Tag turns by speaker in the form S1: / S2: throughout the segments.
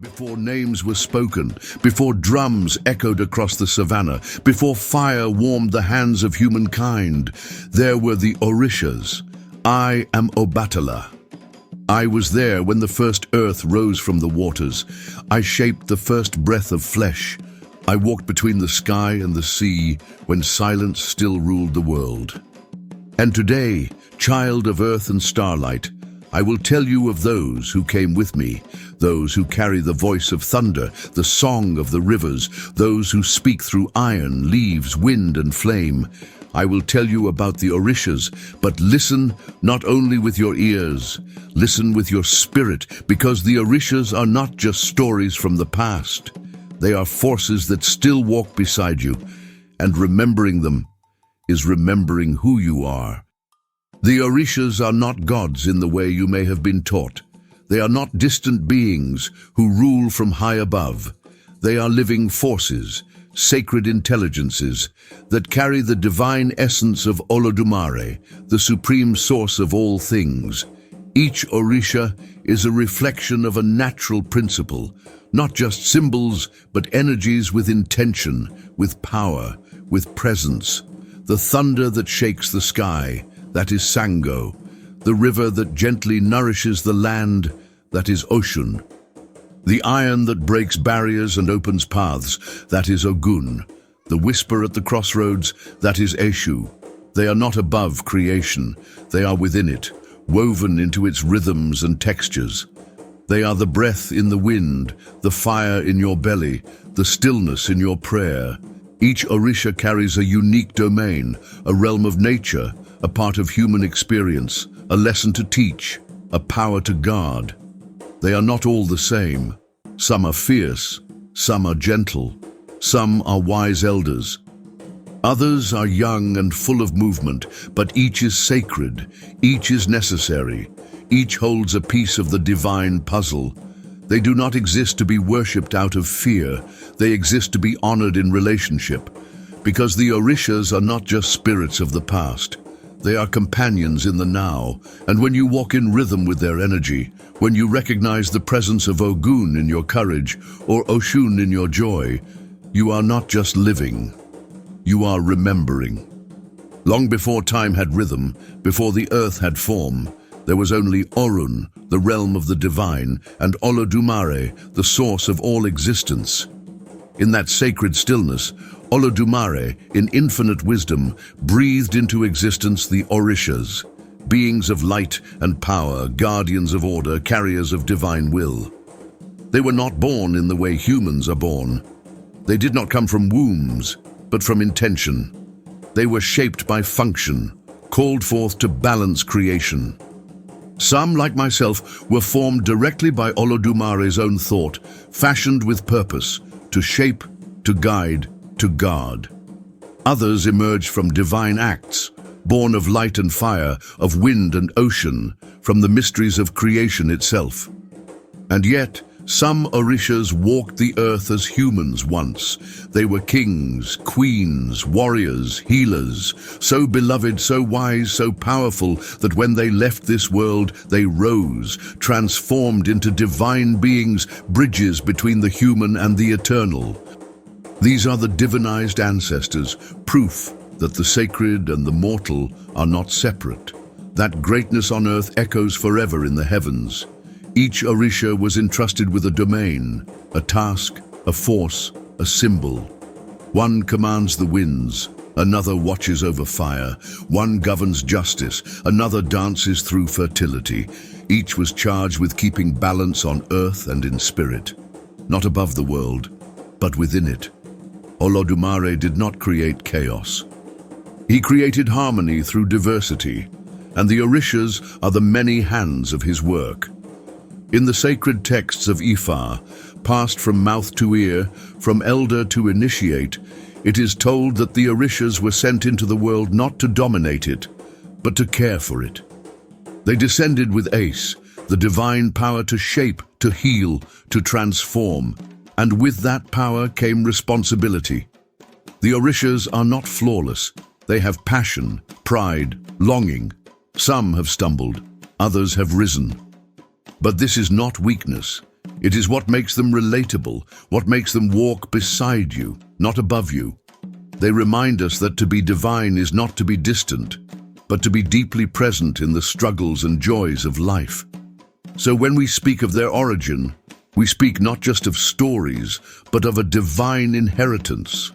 S1: Before names were spoken, before drums echoed across the savannah, before fire warmed the hands of humankind, there were the Orishas. I am Obatala. I was there when the first earth rose from the waters. I shaped the first breath of flesh. I walked between the sky and the sea when silence still ruled the world. And today, child of earth and starlight, I will tell you of those who came with me, those who carry the voice of thunder, the song of the rivers, those who speak through iron, leaves, wind, and flame. I will tell you about the Orishas, but listen not only with your ears, listen with your spirit, because the Orishas are not just stories from the past. They are forces that still walk beside you, and remembering them is remembering who you are. The Orishas are not gods in the way you may have been taught. They are not distant beings who rule from high above. They are living forces, sacred intelligences that carry the divine essence of Olodumare, the supreme source of all things. Each Orisha is a reflection of a natural principle, not just symbols, but energies with intention, with power, with presence. The thunder that shakes the sky, that is Sango. The river that gently nourishes the land, that is Oshun. The iron that breaks barriers and opens paths, that is Ogun. The whisper at the crossroads, that is Eshu. They are not above creation, they are within it, woven into its rhythms and textures. They are the breath in the wind, the fire in your belly, the stillness in your prayer. Each Orisha carries a unique domain, a realm of nature, a part of human experience, a lesson to teach, a power to guard. They are not all the same. Some are fierce, some are gentle, some are wise elders. Others are young and full of movement, but each is sacred, each is necessary, each holds a piece of the divine puzzle. They do not exist to be worshipped out of fear, they exist to be honored in relationship, because the Orishas are not just spirits of the past. They are companions in the now, and when you walk in rhythm with their energy, when you recognize the presence of Ogun in your courage or Oshun in your joy, you are not just living, you are remembering. Long before time had rhythm, before the earth had form, there was only Orun, the realm of the divine, and Olodumare, the source of all existence. In that sacred stillness, Olodumare, in infinite wisdom, breathed into existence the Orishas, beings of light and power, guardians of order, carriers of divine will. They were not born in the way humans are born. They did not come from wombs, but from intention. They were shaped by function, called forth to balance creation. Some, like myself, were formed directly by Olodumare's own thought, fashioned with purpose, to shape, to guide, to guard. Others emerged from divine acts, born of light and fire, of wind and ocean, from the mysteries of creation itself. And yet, some Orishas walked the earth as humans once. They were kings, queens, warriors, healers, so beloved, so wise, so powerful that when they left this world, they rose, transformed into divine beings, bridges between the human and the eternal. These are the divinized ancestors, proof that the sacred and the mortal are not separate. That greatness on earth echoes forever in the heavens. Each Orisha was entrusted with a domain, a task, a force, a symbol. One commands the winds, another watches over fire, one governs justice, another dances through fertility. Each was charged with keeping balance on earth and in spirit, not above the world, but within it. Olodumare did not create chaos. He created harmony through diversity, and the Orishas are the many hands of his work. In the sacred texts of Ifa, passed from mouth to ear, from elder to initiate, it is told that the Orishas were sent into the world not to dominate it, but to care for it. They descended with Ace, the divine power to shape, to heal, to transform. and with that power came responsibility. The Orishas are not flawless. They have passion, pride, longing. Some have stumbled, others have risen. But this is not weakness. It is what makes them relatable, what makes them walk beside you, not above you. They remind us that to be divine is not to be distant, but to be deeply present in the struggles and joys of life. So when we speak of their origin, we speak not just of stories, but of a divine inheritance,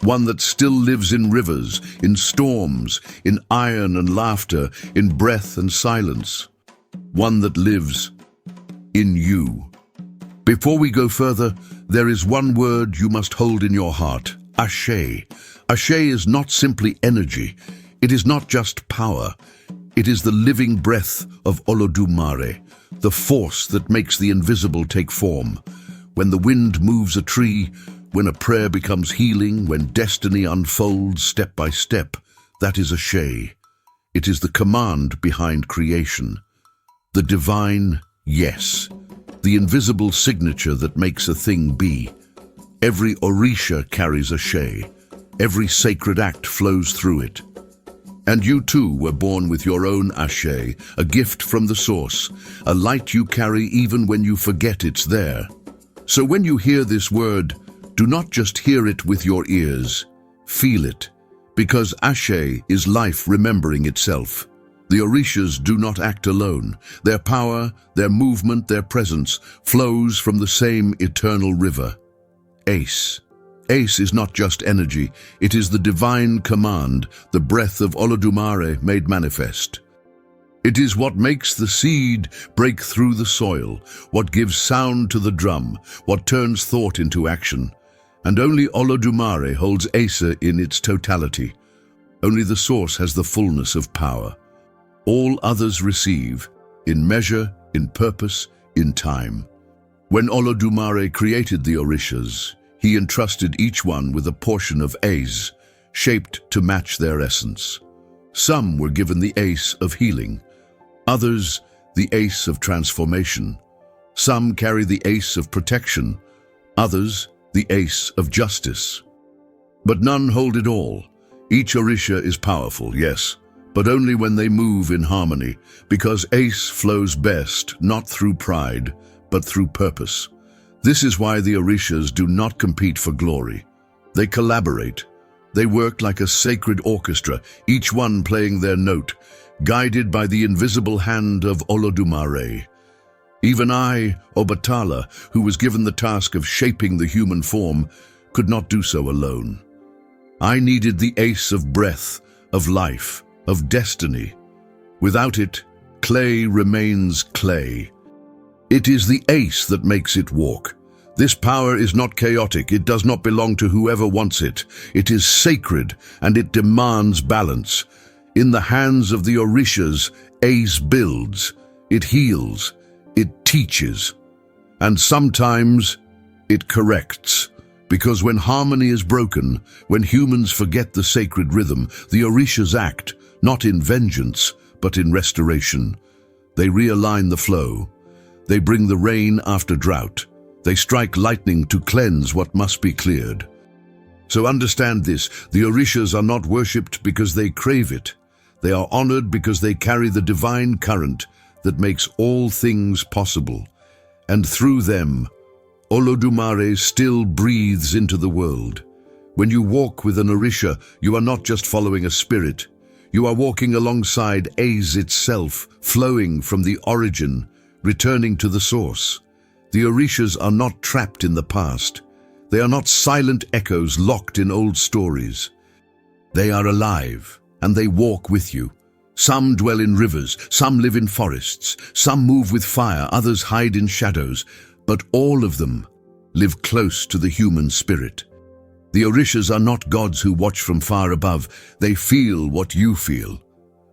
S1: one that still lives in rivers, in storms, in iron and laughter, in breath and silence, one that lives in you. Before we go further, there is one word you must hold in your heart: Ashé. Ashé is not simply energy. It is not just power. It is the living breath of Olodumare, the force that makes the invisible take form. When the wind moves a tree, when a prayer becomes healing, when destiny unfolds step by step, that is Ashé. It is the command behind creation. The divine yes. The invisible signature that makes a thing be. Every Orisha carries Ashé. Every sacred act flows through it. And you too were born with your own Ashé, a gift from the source, a light you carry even when you forget it's there. So when you hear this word, do not just hear it with your ears, feel it, because Ashé is life remembering itself. The Orishas do not act alone. Their power, their movement, their presence flows from the same eternal river. Ace. Ace is not just energy, it is the divine command, the breath of Olodumare made manifest. It is what makes the seed break through the soil, what gives sound to the drum, what turns thought into action. And only Olodumare holds Ace in its totality. Only the source has the fullness of power. All others receive, in measure, in purpose, in time. When Olodumare created the Orishas, he entrusted each one with a portion of Ace, shaped to match their essence. Some were given the Ace of healing, others the Ace of transformation. Some carry the Ace of protection, others the Ace of justice. But none hold it all. Each Orisha is powerful, yes, but only when they move in harmony, because Ace flows best not through pride, but through purpose. This is why the Orishas do not compete for glory. They collaborate. They work like a sacred orchestra, each one playing their note, guided by the invisible hand of Olodumare. Even I, Obatala, who was given the task of shaping the human form, could not do so alone. I needed the Ace of breath, of life, of destiny. Without it, clay remains clay. It is the Ace that makes it walk. This power is not chaotic. It does not belong to whoever wants it. It is sacred, and it demands balance. In the hands of the Orishas, Ace builds, it heals, it teaches, and sometimes it corrects. Because when harmony is broken, when humans forget the sacred rhythm, the Orishas act, not in vengeance, but in restoration. They realign the flow. They bring the rain after drought. They strike lightning to cleanse what must be cleared. So understand this, the Orishas are not worshipped because they crave it. They are honored because they carry the divine current that makes all things possible. And through them, Olodumare still breathes into the world. When you walk with an Orisha, you are not just following a spirit. You are walking alongside Ace itself, flowing from the origin, returning to the source. The Orishas are not trapped in the past. They are not silent echoes locked in old stories. They are alive, and they walk with you. Some dwell in rivers, some live in forests, some move with fire, others hide in shadows, but all of them live close to the human spirit. The Orishas are not gods who watch from far above. They feel what you feel.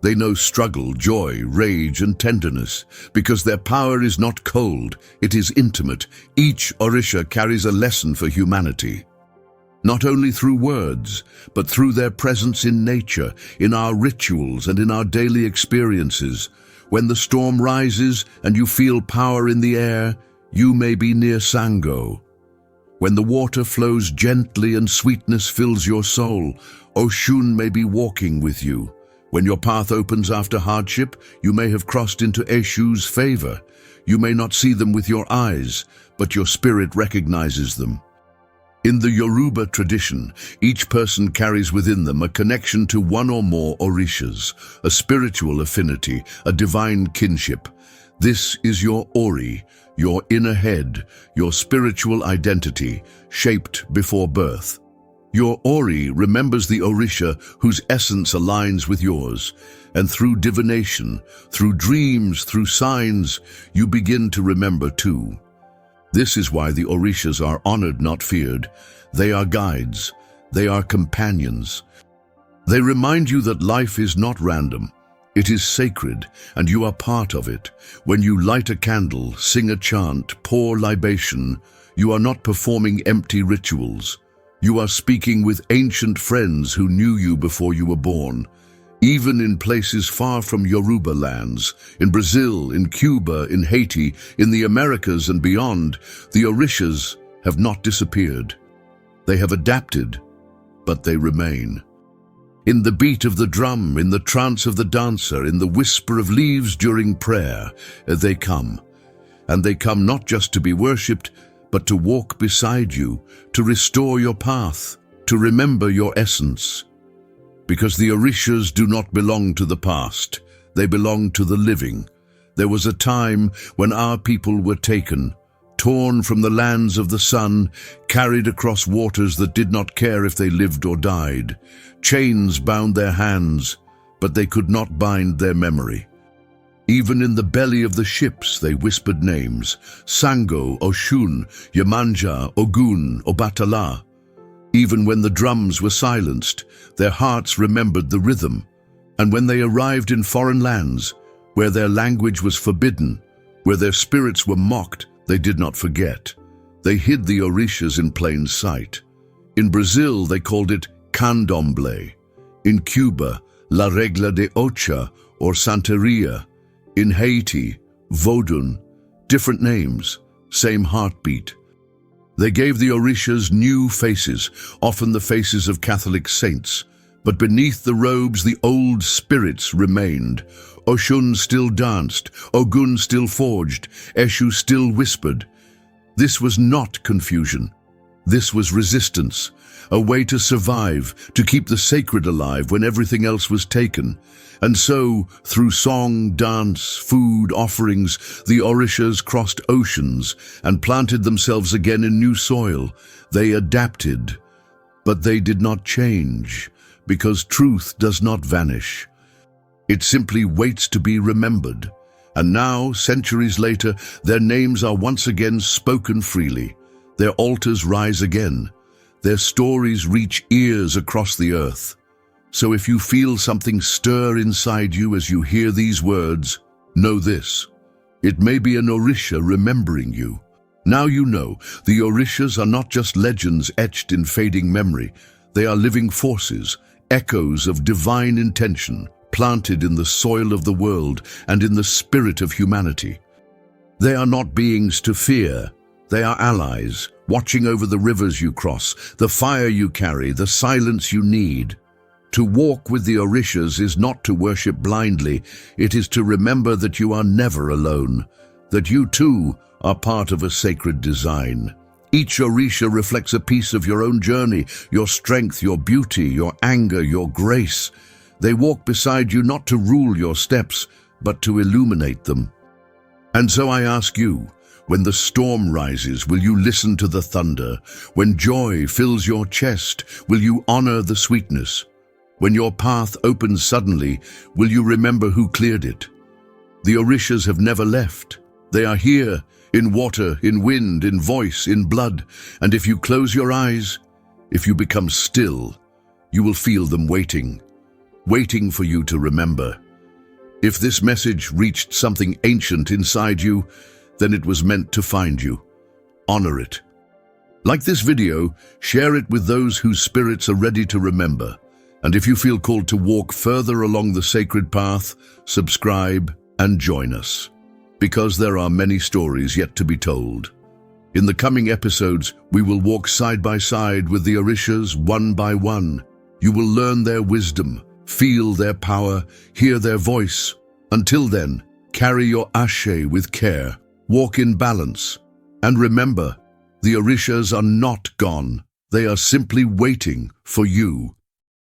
S1: They know struggle, joy, rage, and tenderness, because their power is not cold, it is intimate. Each Orisha carries a lesson for humanity, not only through words, but through their presence in nature, in our rituals, and in our daily experiences. When the storm rises and you feel power in the air, you may be near Sango. When the water flows gently and sweetness fills your soul, Oshun may be walking with you. When your path opens after hardship, you may have crossed into Eshu's favor. You may not see them with your eyes, but your spirit recognizes them. In the Yoruba tradition, each person carries within them a connection to one or more Orishas, a spiritual affinity, a divine kinship. This is your Ori, your inner head, your spiritual identity, shaped before birth. Your Ori remembers the Orisha whose essence aligns with yours, and through divination, through dreams, through signs, you begin to remember too. This is why the Orishas are honored, not feared. They are guides. They are companions. They remind you that life is not random. It is sacred, and you are part of it. When you light a candle, sing a chant, pour libation, you are not performing empty rituals. You are speaking with ancient friends who knew you before you were born. Even in places far from Yoruba lands, in Brazil, in Cuba, in Haiti, in the Americas and beyond, the Orishas have not disappeared. They have adapted, but they remain. In the beat of the drum, in the trance of the dancer, in the whisper of leaves during prayer, they come. And they come not just to be worshipped, but to walk beside you, to restore your path, to remember your essence. Because the Orishas do not belong to the past, they belong to the living. There was a time when our people were taken, torn from the lands of the sun, carried across waters that did not care if they lived or died. Chains bound their hands, but they could not bind their memory. Even in the belly of the ships they whispered names: Sango, Oshun, Yemanja, Ogun, Obatala. Even when the drums were silenced, their hearts remembered the rhythm. And when they arrived in foreign lands, where their language was forbidden, where their spirits were mocked, they did not forget. They hid the Orishas in plain sight. In Brazil, they called it Candomblé. In Cuba, La Regla de Ocha or Santería. In Haiti, Vodun. Different names, same heartbeat. They gave the Orishas new faces, often the faces of Catholic saints. But beneath the robes, the old spirits remained. Oshun still danced, Ogun still forged, Eshu still whispered. This was not confusion. This was resistance, a way to survive, to keep the sacred alive when everything else was taken. And so, through song, dance, food, offerings, the Orishas crossed oceans and planted themselves again in new soil. They adapted, but they did not change, because truth does not vanish. It simply waits to be remembered. And now, centuries later, their names are once again spoken freely. Their altars rise again. Their stories reach ears across the earth. So if you feel something stir inside you as you hear these words, know this: it may be an Orisha remembering you. Now you know, the Orishas are not just legends etched in fading memory. They are living forces, echoes of divine intention, planted in the soil of the world and in the spirit of humanity. They are not beings to fear. They are allies, watching over the rivers you cross, the fire you carry, the silence you need. To walk with the Orishas is not to worship blindly. It is to remember that you are never alone, that you too are part of a sacred design. Each Orisha reflects a piece of your own journey, your strength, your beauty, your anger, your grace. They walk beside you not to rule your steps, but to illuminate them. And so I ask you, when the storm rises, will you listen to the thunder? When joy fills your chest, will you honor the sweetness? When your path opens suddenly, will you remember who cleared it? The Orishas have never left. They are here, in water, in wind, in voice, in blood. And if you close your eyes, if you become still, you will feel them waiting for you to remember. If this message reached something ancient inside you, then it was meant to find you. Honor it. Like this video, share it with those whose spirits are ready to remember. And if you feel called to walk further along the sacred path, subscribe and join us, because there are many stories yet to be told. In the coming episodes, we will walk side by side with the Orishas one by one. You will learn their wisdom, feel their power, hear their voice. Until then, carry your Ashé with care, walk in balance, and remember, the Orishas are not gone. They are simply waiting for you.